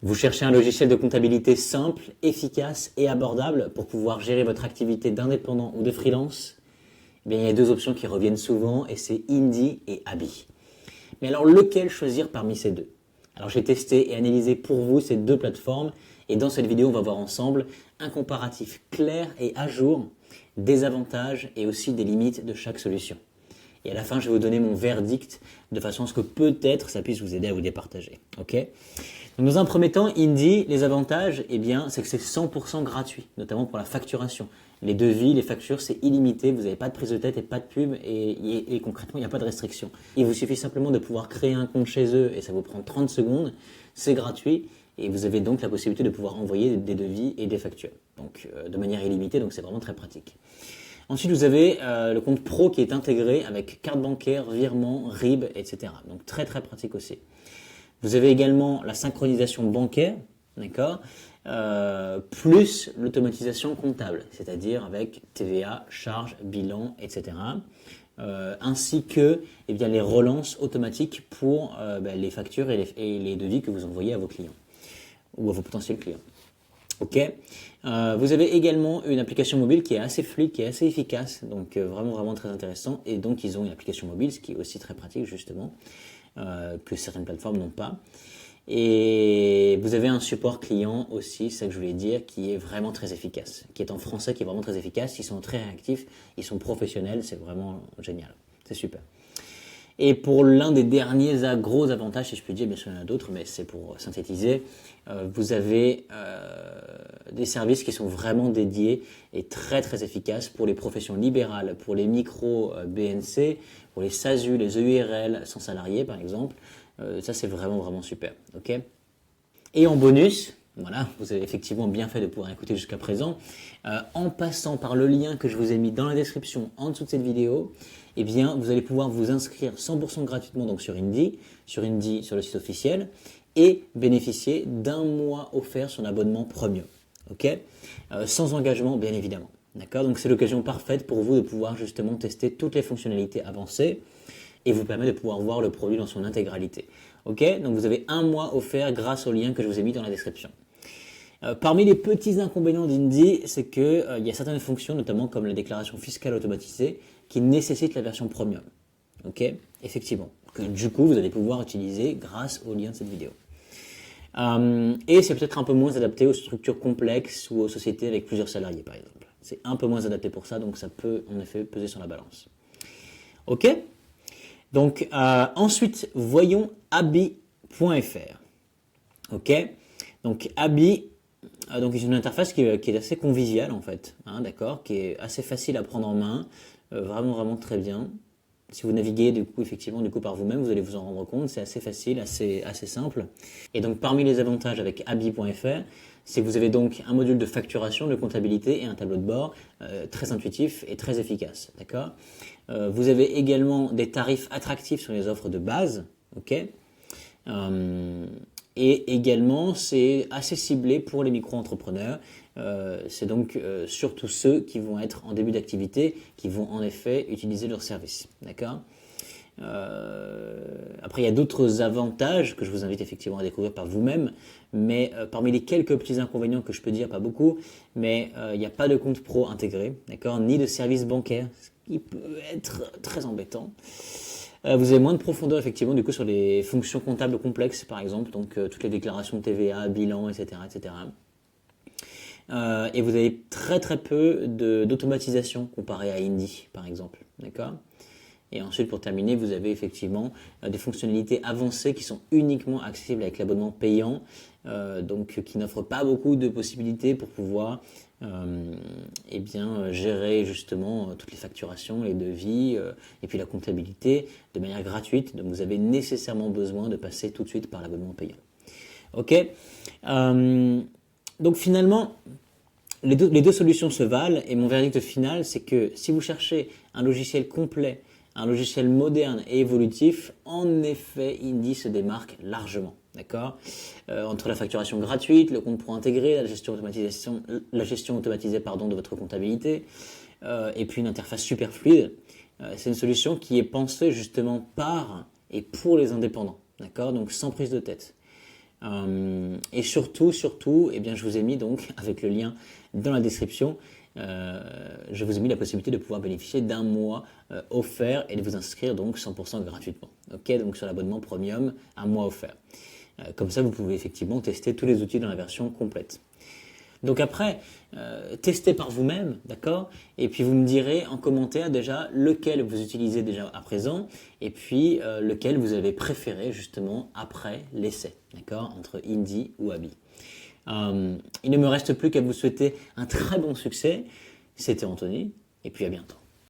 Vous cherchez un logiciel de comptabilité simple, efficace et abordable pour pouvoir gérer votre activité d'indépendant ou de freelance? Eh bien, il y a deux options qui reviennent souvent et c'est Indy et Abi. Mais alors, lequel choisir parmi ces deux? Alors, j'ai testé et analysé pour vous ces deux plateformes et dans cette vidéo, on va voir ensemble un comparatif clair et à jour des avantages et aussi des limites de chaque solution. Et à la fin, je vais vous donner mon verdict de façon à ce que peut-être ça puisse vous aider à vous départager. Ok? Donc, dans un premier temps, Indy, les avantages, eh bien, c'est que c'est 100% gratuit, notamment pour la facturation. Les devis, les factures, c'est illimité, vous n'avez pas de prise de tête et pas de pub et concrètement, il n'y a pas de restriction. Il vous suffit simplement de pouvoir créer un compte chez eux et ça vous prend 30 secondes, c'est gratuit et vous avez donc la possibilité de pouvoir envoyer des devis et des factures. Donc, de manière illimitée, donc c'est vraiment très pratique. Ensuite, vous avez le compte pro qui est intégré avec carte bancaire, virement, RIB, etc. Donc très très pratique aussi. Vous avez également la synchronisation bancaire, d'accord, plus l'automatisation comptable, c'est-à-dire avec TVA, charges, bilan, etc. Ainsi que eh bien, les relances automatiques pour les factures et les devis que vous envoyez à vos clients ou à vos potentiels clients. Ok. Vous avez également une application mobile qui est assez fluide, qui est assez efficace, donc vraiment vraiment très intéressant. Et donc ils ont une application mobile, ce qui est aussi très pratique justement, que certaines plateformes n'ont pas. Et vous avez un support client aussi, c'est ça que je voulais dire, qui est vraiment très efficace, qui est en français, qui est vraiment très efficace. Ils sont très réactifs, ils sont professionnels, c'est vraiment génial, c'est super. Et pour l'un des derniers gros avantages, si je puis dire, bien sûr il y en a d'autres, mais c'est pour synthétiser, vous avez des services qui sont vraiment dédiés et très très efficaces pour les professions libérales, pour les micros BNC, pour les SASU, les EURL sans salariés par exemple. Ça c'est vraiment vraiment super. Okay, et en bonus, voilà, vous avez effectivement bien fait de pouvoir écouter jusqu'à présent. En passant par le lien que je vous ai mis dans la description en dessous de cette vidéo, eh bien, vous allez pouvoir vous inscrire 100% gratuitement donc sur Indy, sur le site officiel, et bénéficier d'un mois offert sur l'abonnement premium. Ok, sans engagement, bien évidemment. D'accord, donc c'est l'occasion parfaite pour vous de pouvoir justement tester toutes les fonctionnalités avancées et vous permet de pouvoir voir le produit dans son intégralité. Ok, donc vous avez un mois offert grâce au lien que je vous ai mis dans la description. Parmi les petits inconvénients d'Indy, c'est qu'il y a certaines fonctions, notamment comme la déclaration fiscale automatisée, qui nécessitent la version premium. Ok, effectivement. Que du coup, vous allez pouvoir utiliser grâce au lien de cette vidéo. Et c'est peut-être un peu moins adapté aux structures complexes ou aux sociétés avec plusieurs salariés, par exemple. C'est un peu moins adapté pour ça, donc ça peut en effet peser sur la balance. Ok. Donc ensuite, voyons Abi.fr. Ok. Donc Abi, donc c'est une interface qui est assez conviviale en fait, hein, d'accord, qui est assez facile à prendre en main, vraiment vraiment très bien. Si vous naviguez du coup par vous-même, vous allez vous en rendre compte, c'est assez facile, assez simple. Et donc parmi les avantages avec Abi.fr, c'est que vous avez donc un module de facturation, de comptabilité et un tableau de bord très intuitif et très efficace, d'accord. Vous avez également des tarifs attractifs sur les offres de base, ok. Et également, c'est assez ciblé pour les micro-entrepreneurs. C'est donc surtout ceux qui vont être en début d'activité, qui vont en effet utiliser leurs services. D'accord ? Après, il y a d'autres avantages que je vous invite effectivement à découvrir par vous-même, mais parmi les quelques petits inconvénients que je peux dire, pas beaucoup, mais il n'y a pas de compte pro intégré, d'accord, ni de service bancaire, ce qui peut être très embêtant. Vous avez moins de profondeur effectivement du coup sur les fonctions comptables complexes par exemple, donc toutes les déclarations de TVA, bilan, etc. etc. Et vous avez très très peu d'automatisation comparé à Indy par exemple, d'accord. Et ensuite pour terminer, vous avez effectivement des fonctionnalités avancées qui sont uniquement accessibles avec l'abonnement payant, donc qui n'offrent pas beaucoup de possibilités pour pouvoir gérer justement toutes les facturations, les devis et puis la comptabilité de manière gratuite. Donc vous avez nécessairement besoin de passer tout de suite par l'abonnement payant. Ok. Donc finalement, les deux solutions se valent et mon verdict final, c'est que si vous cherchez un logiciel complet, un logiciel moderne et évolutif, en effet, Indy se démarque largement. D'accord, entre la facturation gratuite, le compte pro intégré, la gestion automatisée de votre comptabilité, et puis une interface super fluide. C'est une solution qui est pensée justement par et pour les indépendants. D'accord, donc sans prise de tête. Et surtout, eh bien, je vous ai mis donc, avec le lien dans la description, je vous ai mis la possibilité de pouvoir bénéficier d'un mois offert et de vous inscrire donc 100% gratuitement. Ok, donc sur l'abonnement premium, un mois offert. Comme ça, vous pouvez effectivement tester tous les outils dans la version complète. Donc après, testez par vous-même, d'accord? Et puis vous me direz en commentaire déjà lequel vous utilisez déjà à présent et puis lequel vous avez préféré justement après l'essai, d'accord? Entre Indy ou Abby. Il ne me reste plus qu'à vous souhaiter un très bon succès. C'était Anthony et puis à bientôt.